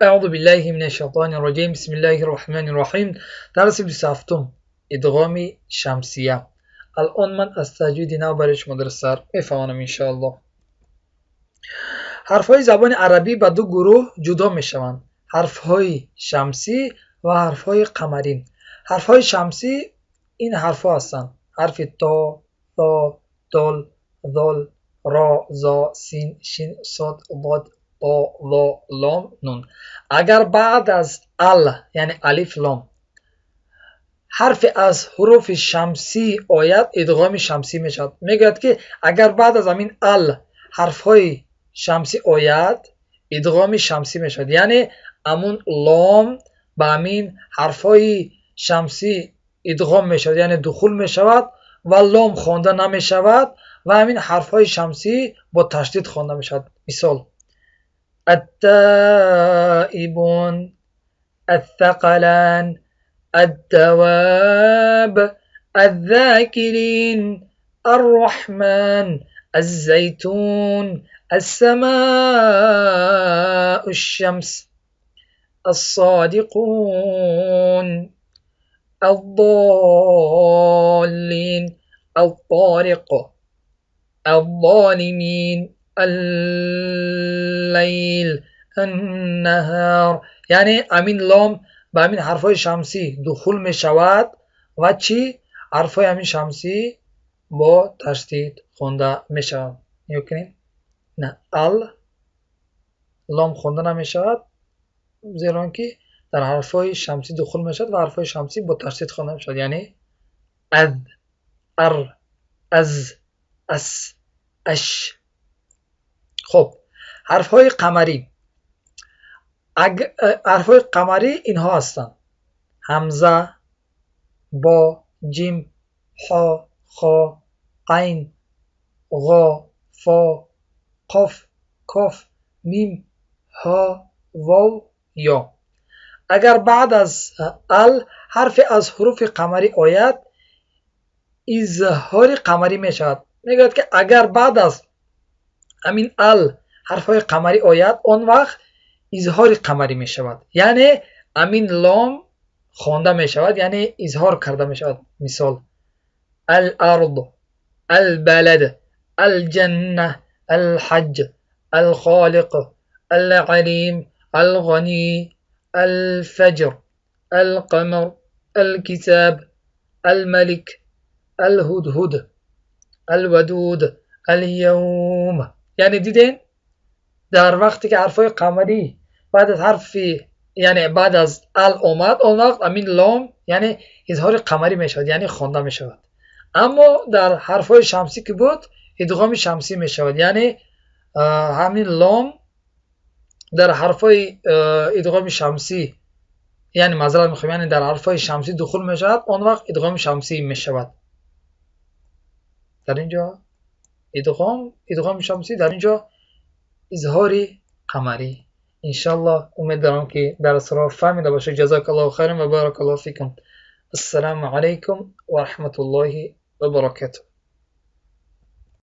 اعوذ بالله من الشیطان الرجیم. بسم الله الرحمن الرحیم. درس 27 ادغام شمسیه. الان من از تجوید نو برای شما در سر میفهمم ان شاء الله. حرفهای زبان عربی به دو گروه جدا میشوند: حرفهای شمسی و حرفهای قمری. حرفهای شمسی این حرفها هستند: حرف تا، ثا، دال، ذال، را، زا، سین، شین، صاد، ضاد، طا، ظا، لام، نون. اگر بعد از ال یعنی الف لام حرف از حروف شمسی آید ادغام شمسی میشود. میگوید که اگر بعد از همین ال حرفهای شمسی آید ادغام شمسی میشود، یعنی همون لام به همین حرفهای شمسی ادغام میشود، یعنی دخول میشود و لام خوانده نمیشود و همین حرفهای شمسی با تشدید خوانده میشود. مثال: التائبون، الثقلان، الدواب، الذاكرين، الرحمن، الزيتون، السماء، الشمس، الصادقون، الضالين، الطارق، الظالمين، الليل، النهار. یعنی امین لام به همین حرفای شمسی دخول می شود و چی؟ حرفای همین شمسی با تشدید خونده می شود. کنیم؟ نه، ال لام خونده نمی شود زیرا که در حرفای شمسی دخول می شود و حرفای شمسی با تشدید خونده می شود، یعنی از، ار، از، اس، اش. خب حرفهای قمری. حرفهای قمری اینها هستند: همزه، با، جیم، ح، خا، قین، غا، فا، قاف، کاف، میم، ها، واو، یا. اگر بعد از ال حرف از حروف قمری آید اظهار قمری می شود. میگوید که اگر بعد از همین ال حرفهای قمری آید آن وقت اظهار قمری می شود، یعنی امین لام خوانده می شود، یعنی اظهار کرده می شود. مثال: الارض، البلد، الجنه، الحج، الخالق، العلیم، الغنی، الفجر، القمر، الكتاب، الملك، الهدهد، الودود، اليوم. یعنی دیدین در وقتی که حرفای قمری بعد از حرف یعنی بعد از ال اومد اون وقت امین لام یعنی اظهار قمری می شود، یعنی خوانده می شود. اما در حرفای شمسی که بود ادغام شمسی می شود، یعنی همین لام در حرفای ادغام شمسی یعنی معذرت میخوام یعنی در حرفای شمسی دخول می شود اون وقت ادغام شمسی می شود. در اینجا ادغام شمسی، در اینجا اظهار قمری. انشالله امید دارم که درس را فهمیده باشید. جزاک الله خیر و بارک الله فیکم. السلام علیکم و رحمت الله و برکاته.